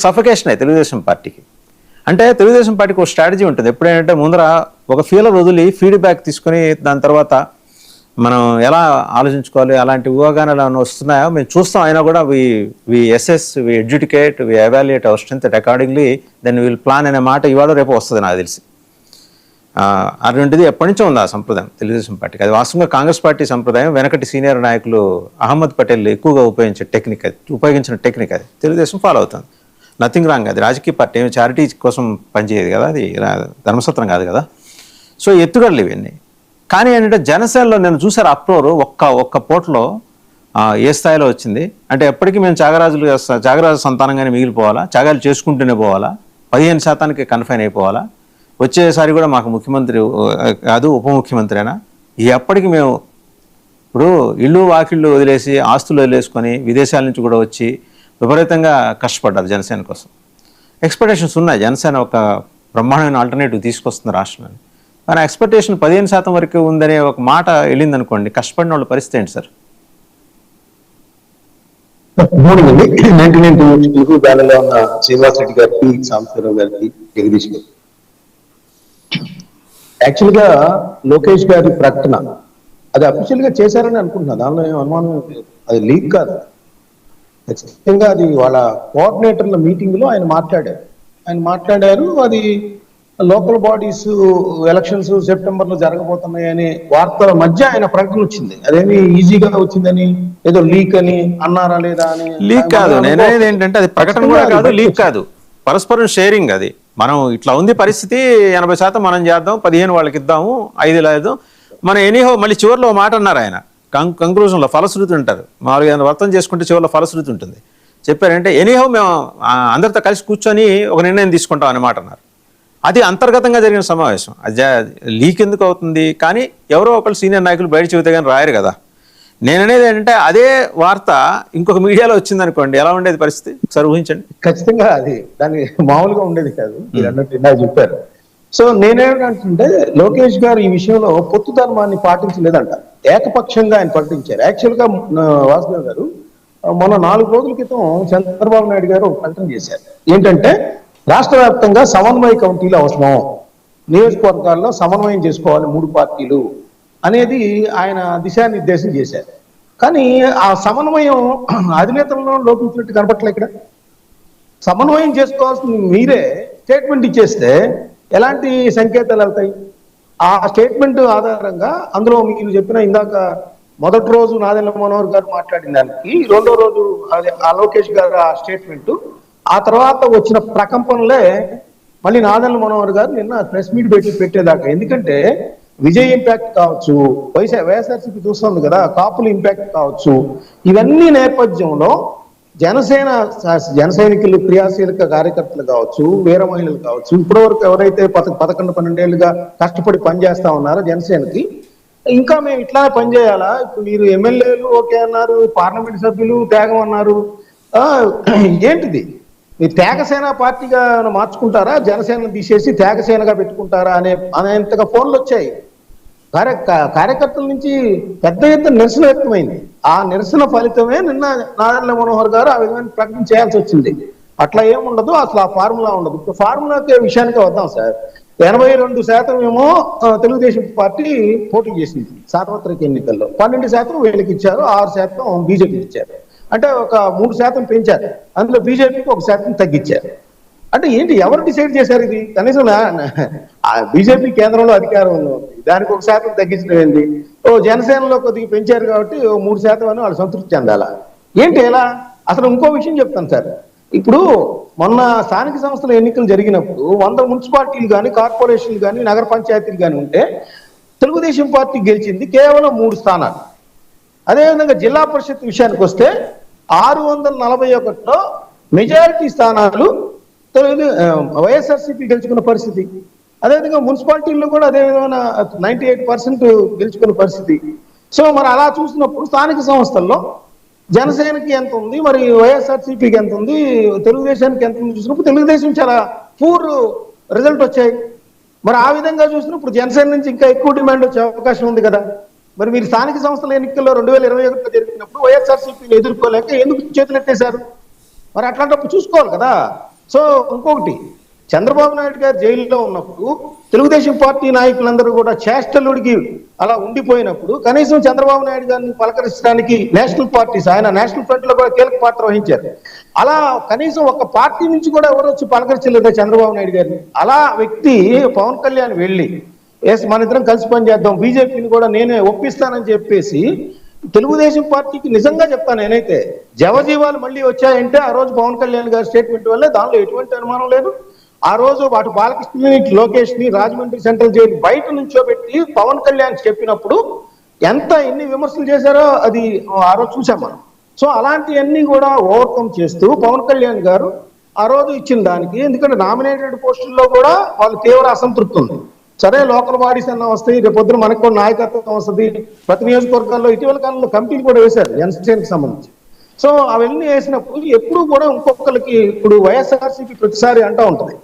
Suffocation అయ్యి తెలుగుదేశం పార్టీకి. అంటే తెలుగుదేశం పార్టీకి ఒక స్ట్రాటజీ ఉంటుంది. ఎప్పుడేంటంటే ముందర ఒక ఫీలర్ వదిలి ఫీడ్బ్యాక్ తీసుకొని దాని తర్వాత మనం ఎలా ఆలోచించుకోవాలి, అలాంటి ఊహాగానాలు ఏమైనా వస్తున్నాయో మేము చూస్తాం. అయినా కూడా we assess, we educate, we evaluate our strength accordingly then will plan అనే మాట ఇవాళ రేపు వస్తుంది నాకు తెలిసి. అటువంటిది ఎప్పటి నుంచో ఉంది ఆ సంప్రదాయం తెలుగుదేశం పార్టీకి. అది వాస్తవంగా కాంగ్రెస్ పార్టీ సంప్రదాయం. వెనకటి సీనియర్ నాయకులు అహ్మద్ పటేల్ ఎక్కువగా ఉపయోగించిన టెక్నిక్ అది తెలుగుదేశం ఫాలో అవుతుంది. Nothing wrong. అది రాజకీయ పార్టీ, ఏమి చారిటీ కోసం పనిచేయదు కదా, అది ధర్మసత్రం కాదు కదా. సో ఎత్తుగడలు ఇవన్నీ. కానీ ఏంటంటే జనసేనలో నేను చూసారు అప్రోరు ఒక్క పోట్లో ఏ స్థాయిలో వచ్చింది అంటే, ఎప్పటికీ మేము త్యాగరాజు సంతానంగానే మిగిలిపోవాలా, త్యాగాలు చేసుకుంటూనే పోవాలా, 15% కన్ఫైన్ అయిపోవాలా, వచ్చేసారి కూడా మాకు ముఖ్యమంత్రి కాదు ఉప ముఖ్యమంత్రినా, ఎప్పటికీ మేము ఇప్పుడు ఇళ్ళు వాకిళ్ళు వదిలేసి ఆస్తులు వదిలేసుకొని విదేశాల నుంచి కూడా వచ్చి విపరీతంగా కష్టపడ్డారు జనసేన కోసం. ఎక్స్పెక్టేషన్స్ ఉన్నాయి, జనసేన ఒక బ్రహ్మాండమైన ఆల్టర్నేటివ్ తీసుకొస్తుంది రాష్ట్రాన్ని. కానీ ఎక్స్పెక్టేషన్ 15% వరకు ఉందనే ఒక మాట వెళ్ళింది అనుకోండి, కష్టపడిన వాళ్ళ పరిస్థితి ఏంటి సార్? శ్రీనివాస్ రెడ్డి గారికి, సాంబశివరావు గారికి, జగదీష్ గారికి, యాక్చువల్ గా లోకేష్ గారి ప్రకటన అది అఫీషియల్ గా చేశారని అనుకుంటున్నా, దానిలో ఏం అనుమానం లేదు. అది లీక్ కాదు, ఖచ్చితంగా అది వాళ్ళ కోఆర్డినేటర్ల మీటింగ్ లో ఆయన మాట్లాడారు. అది లోకల్ బాడీస్ ఎలక్షన్స్ సెప్టెంబర్ లో జరగబోతున్నాయని వార్తల మధ్య ఆయన ప్రకటన వచ్చింది. అదేమి ఈజీగా వచ్చిందని ఏదో లీక్ అని అన్నారా లేదా అని. లీక్ కాదు, నేనేది ఏంటంటే అది ప్రకటన కూడా కాదు, లీక్ కాదు, పరస్పరం షేరింగ్. అది మనం ఇట్లా ఉంది పరిస్థితి, 80% మనం చేద్దాం, 15 వాళ్ళకి ఇద్దాము, 5 లేదు మనం ఎనీహో. మళ్ళీ చివరిలో మాట అన్నారు ఆయన కంక్లూజన్లో, ఫలశ్రుతి ఉంటారు మామూలుగా వర్తం చేసుకుంటే చివరిలో ఫలశ్రుతి ఉంటుంది. చెప్పారంటే ఎనీహో మేము అందరితో కలిసి కూర్చొని ఒక నిర్ణయం తీసుకుంటాం అనే మాట అన్నారు. అది అంతర్గతంగా జరిగిన సమావేశం, అది లీక్ ఎందుకు అవుతుంది? కానీ ఎవరో ఒకళ్ళు సీనియర్ నాయకులు బయట చెబితే కానీ రాయరు కదా. నేననేది ఏంటంటే అదే వార్త ఇంకొక మీడియాలో వచ్చింది అనుకోండి, ఎలా ఉండేది పరిస్థితి ఒకసారి ఊహించండి. ఖచ్చితంగా అది దాన్ని మామూలుగా ఉండేది కాదు, మీరు అన్నట్టు ఇందాక చెప్పారు. సో నేనేమంటే లోకేష్ గారు ఈ విషయంలో పొత్తు ధర్మాన్ని పాటించలేదంట, ఏకపక్షంగా ఆయన ప్రకటించారు. యాక్చువల్ గా వాసుదేవ్ గారు మొన్న 4 రోజుల క్రితం చంద్రబాబు నాయుడు గారు ప్రకటన చేశారు. ఏంటంటే రాష్ట్ర వ్యాప్తంగా సమన్వయ కమిటీలు అవసరం, నియోజకవర్గాల్లో సమన్వయం చేసుకోవాలి 3 పార్టీలు అనేది ఆయన దిశానిర్దేశం చేశారు. కానీ ఆ సమన్వయం అధినేతలను లోపించినట్టు కనపట్లే. ఇక్కడ సమన్వయం చేసుకోవాల్సింది మీరే స్టేట్మెంట్ ఇచ్చేస్తే ఎలాంటి సంకేతాలు వెళ్తాయి? ఆ స్టేట్మెంట్ ఆధారంగా అందులో మీరు చెప్పిన ఇందాక మొదటి రోజు నాదెండ్ల మనోహర్ గారు మాట్లాడిన దానికి, రెండో రోజు ఆ లోకేష్ గారు ఆ స్టేట్మెంట్, ఆ తర్వాత వచ్చిన ప్రకంపనలే మళ్ళీ నాదెండ్ల మనోహర్ గారు నిన్న ప్రెస్ మీట్ పెట్టేదాకా. ఎందుకంటే విజయ్ ఇంపాక్ట్ కావచ్చు, వైఎస్ఆర్సీపీ చూస్తుంది కదా, కాపుల ఇంపాక్ట్ కావచ్చు, ఇవన్నీ నేపథ్యంలో జన సైనికులు, క్రియాశీలక కార్యకర్తలు కావచ్చు, వీర మహిళలు కావచ్చు, ఇప్పటివరకు ఎవరైతే 11-12 ఏళ్ళుగా కష్టపడి పనిచేస్తా ఉన్నారో జనసేనకి, ఇంకా మేము ఇట్లానే పనిచేయాలా? ఇప్పుడు మీరు ఎమ్మెల్యేలు ఓకే అన్నారు, పార్లమెంట్ సభ్యులు త్యాగం అన్నారు, ఏంటిది? మీరు త్యాగసేన పార్టీగా మార్చుకుంటారా, జనసేన తీసేసి త్యాగసేనగా పెట్టుకుంటారా అనేంతగా ఫోన్లు వచ్చాయి. కార్యకర్తల నుంచి పెద్ద ఎత్తున నిరసన వ్యక్తమైంది. ఆ నిరసన ఫలితమే నిన్న నాదెండ్ల మనోహర్ గారు ఆ విధమైన ప్రకటన చేయాల్సి వచ్చింది. అట్లా ఏముండదు, అసలు ఆ ఫార్ములా ఉండదు. ఇప్పుడు ఫార్ములాకి విషయానికి వద్దాం సార్. 82% ఏమో తెలుగుదేశం పార్టీ పోటీ చేసింది సార్వత్రిక ఎన్నికల్లో, 12% వీళ్ళకి ఇచ్చారు, 6% బీజేపీకి ఇచ్చారు. అంటే ఒక 3% పెంచారు, అందులో బీజేపీకి 1% తగ్గించారు. అంటే ఏంటి, ఎవరు డిసైడ్ చేశారు ఇది? కనీసం బీజేపీ కేంద్రంలో అధికారంలో ఉంది, దానికి 1% తగ్గించడం ఏంటి? జనసేనలో కొద్దిగా పెంచారు కాబట్టి 3% అని వాళ్ళు సంతృప్తి చెందాలా ఏంటి? ఎలా? అసలు ఇంకో విషయం చెప్తాను సార్. ఇప్పుడు మొన్న స్థానిక సంస్థల ఎన్నికలు జరిగినప్పుడు 100 మున్సిపాలిటీలు కానీ, కార్పొరేషన్లు కానీ, నగర పంచాయతీలు కానీ ఉంటే తెలుగుదేశం పార్టీ గెలిచింది కేవలం 3 స్థానాలు. అదేవిధంగా జిల్లా పరిషత్ విషయానికి వస్తే 641లో మెజారిటీ స్థానాలు వైఎస్ఆర్సీపీ గెలుచుకున్న పరిస్థితి. అదేవిధంగా మున్సిపాలిటీల్లో కూడా అదే విధమైన 98% గెలుచుకున్న పరిస్థితి. సో మరి అలా చూసినప్పుడు స్థానిక సంస్థల్లో జనసేనకి ఎంత ఉంది, మరి వైఎస్ఆర్సీపీకి ఎంత ఉంది, తెలుగుదేశానికి ఎంత ఉంది చూసినప్పుడు తెలుగుదేశం చాలా పూర్ రిజల్ట్ వచ్చాయి. మరి ఆ విధంగా చూసినప్పుడు జనసేన నుంచి ఇంకా ఎక్కువ డిమాండ్ వచ్చే అవకాశం ఉంది కదా. మరి మీరు స్థానిక సంస్థల ఎన్నికల్లో 2021 జరిగినప్పుడు వైఎస్ఆర్సీపీని ఎదుర్కోలేక ఎందుకు చేతులెత్తేశారు? మరి అట్లాంటప్పుడు చూసుకోవాలి కదా. సో ఇంకొకటి, చంద్రబాబు నాయుడు గారు జైల్లో ఉన్నప్పుడు తెలుగుదేశం పార్టీ నాయకులందరూ కూడా చేష్టలుడికి అలా ఉండిపోయినప్పుడు కనీసం చంద్రబాబు నాయుడు గారిని పలకరించడానికి నేషనల్ పార్టీస్, ఆయన నేషనల్ ఫ్రంట్ లో కూడా కీలక పాత్ర వహించారు, అలా కనీసం ఒక పార్టీ నుంచి కూడా ఎవరు వచ్చి పలకరించలేదా చంద్రబాబు నాయుడు గారిని? అలా వ్యక్తి పవన్ కళ్యాణ్ వెళ్ళి ఎస్ మన ఇద్దరం కలిసి పనిచేద్దాం, బీజేపీని కూడా నేనే ఒప్పిస్తానని చెప్పేసి, తెలుగుదేశం పార్టీకి నిజంగా చెప్తాను నేనైతే, జవజీవాలు మళ్ళీ వచ్చాయంటే ఆ రోజు పవన్ కళ్యాణ్ గారి స్టేట్మెంట్ వల్లే, దానిలో ఎటువంటి అనుమానం లేదు. ఆ రోజు అటు బాలకృష్ణని, లోకేష్ ని రాజమండ్రి సెంట్రల్ జైలు బయట నుంచోబెట్టి పవన్ కళ్యాణ్ చెప్పినప్పుడు ఎన్ని విమర్శలు చేశారో అది ఆ రోజు చూసాం మనం. సో అలాంటివన్నీ కూడా ఓవర్కమ్ చేస్తూ పవన్ కళ్యాణ్ గారు ఆ రోజు ఇచ్చిన దానికి, ఎందుకంటే నామినేటెడ్ పోస్టుల్లో కూడా వాళ్ళు తీవ్ర అసంతృప్తి ఉంది. సరే లోకల్ బాడీస్ అన్న వస్తాయి, రేపు పొద్దున మనకు కూడా నాయకత్వం వస్తుంది, ప్రతి నియోజకవర్గాల్లో ఇటీవల కాలంలో కమిటీలు కూడా వేశారు జనసేనకి సంబంధించి. సో అవన్నీ వేసినప్పుడు ఎప్పుడు కూడా ఇంకొకరికి, ఇప్పుడు వైఎస్ఆర్సీపీ ప్రతిసారి అంటూ ఉంటుంది,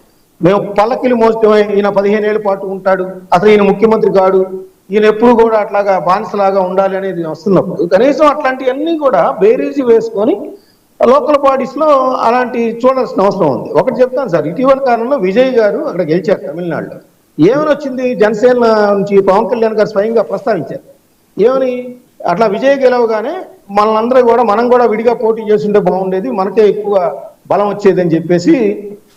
మేము పల్లకిలు మోస్తామే, ఈయన 15 ఏళ్ల పాటు ఉంటాడు, అసలు ఈయన ముఖ్యమంత్రి కాడు, ఈయన ఎప్పుడు కూడా అట్లాగా బానిసలాగా ఉండాలి అనేది వస్తున్నప్పుడు కనీసం అట్లాంటివన్నీ కూడా బేరీజీ వేసుకొని లోకల్ బాడీస్ లో అలాంటి చూడాల్సిన అవసరం ఉంది. ఒకటి చెప్తాను సార్, ఇటీవల కాలంలో విజయ్ గారు అక్కడ గెలిచారు తమిళనాడులో. ఏమని వచ్చింది, జనసేన నుంచి పవన్ కళ్యాణ్ గారు స్వయంగా ప్రస్తావించారు, ఏమని, అట్లా విజయ్ గెలవగానే మనందరూ కూడా మనం కూడా విడిగా పోటీ చేస్తుంటే బాగుండేది, మనకే ఎక్కువ బలం వచ్చేది అని చెప్పేసి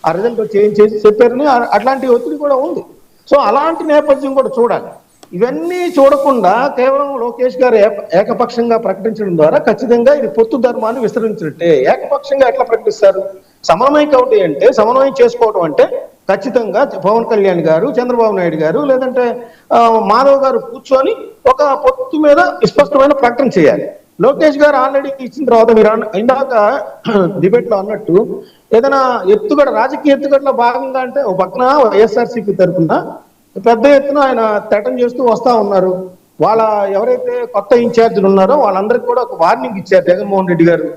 ఆ రిజల్ట్ చేంజ్ చేసి చెప్పారని అట్లాంటి ఒత్తిడి కూడా ఉంది. సో అలాంటి నేపథ్యం కూడా చూడాలి. ఇవన్నీ చూడకుండా కేవలం లోకేష్ గారు ఏకపక్షంగా ప్రకటించడం ద్వారా ఖచ్చితంగా ఇది పొత్తు ధర్మాన్ని విస్తరించినట్టే. ఏకపక్షంగా ఎట్లా ప్రకటిస్తారు? సమన్వయం కమిటీ అంటే, సమన్వయం చేసుకోవడం అంటే ఖచ్చితంగా పవన్ కళ్యాణ్ గారు, చంద్రబాబు నాయుడు గారు, లేదంటే మాధవ్ గారు కూర్చొని ఒక పొత్తు మీద స్పష్టమైన ప్రకటన చేయాలి. లోకేష్ గారు ఆల్రెడీ ఇచ్చిన తర్వాత, మీరు ఇందాక డిబేట్ లో అన్నట్టు, ఏదైనా ఎత్తుగడ, రాజకీయ ఎత్తుగడలో భాగంగా అంటే ఒక పక్కన వైఎస్ఆర్సీపీ తరఫున పెద్ద ఎత్తున ఆయన తటం చేస్తూ వస్తా ఉన్నారు. వాళ్ళ ఎవరైతే కొత్త ఇన్ఛార్జీలు ఉన్నారో వాళ్ళందరికీ కూడా ఒక వార్నింగ్ ఇచ్చారు జగన్మోహన్ రెడ్డి గారు,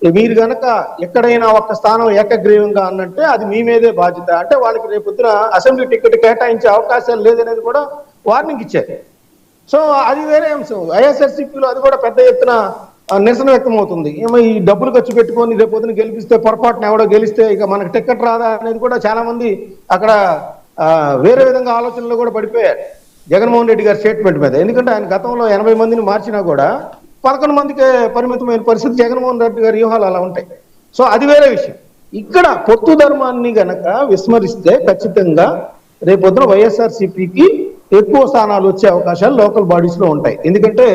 మీరు గనక ఎక్కడైనా ఒక స్థానం ఏకగ్రీవంగా అన్నంటే అది మీ మీదే బాధ్యత, అంటే వాళ్ళకి రేపొద్దున అసెంబ్లీ టికెట్ కేటాయించే అవకాశాలు లేదనేది కూడా వార్నింగ్ ఇచ్చారు. సో అది వేరే అంశం. వైఎస్ఆర్సీపీలో అది కూడా పెద్ద ఎత్తున నిరసన వ్యక్తం అవుతుంది. ఏమో ఈ డబ్బులు ఖర్చు పెట్టుకొని రేపొద్దున గెలిపిస్తే, పొరపాటున ఎవడో గెలిస్తే ఇక మనకు టికెట్ రాదా అనేది కూడా చాలా మంది అక్కడ వేరే విధంగా ఆలోచనలో కూడా పడిపోయారు జగన్మోహన్ రెడ్డి గారి స్టేట్మెంట్ మీద. ఎందుకంటే ఆయన గతంలో 80 మందిని మార్చినా కూడా 11 మందికే పరిమితమైన పరిస్థితి జగన్మోహన్ రెడ్డి గారి వ్యూహాలు అలా ఉంటాయి. సో అది వేరే విషయం. ఇక్కడ పొత్తు ధర్మాన్ని గనక విస్మరిస్తే ఖచ్చితంగా రేపొద్దున వైఎస్ఆర్సీపీకి ఎక్కువ స్థానాలు వచ్చే అవకాశాలు లోకల్ బాడీస్ లో ఉంటాయి. ఎందుకంటే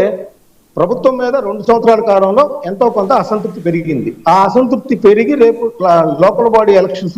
ప్రభుత్వం మీద 2 సంవత్సరాల కాలంలో ఎంతో కొంత అసంతృప్తి పెరిగింది. ఆ అసంతృప్తి పెరిగి రేపు లోకల్ బాడీ ఎలక్షన్స్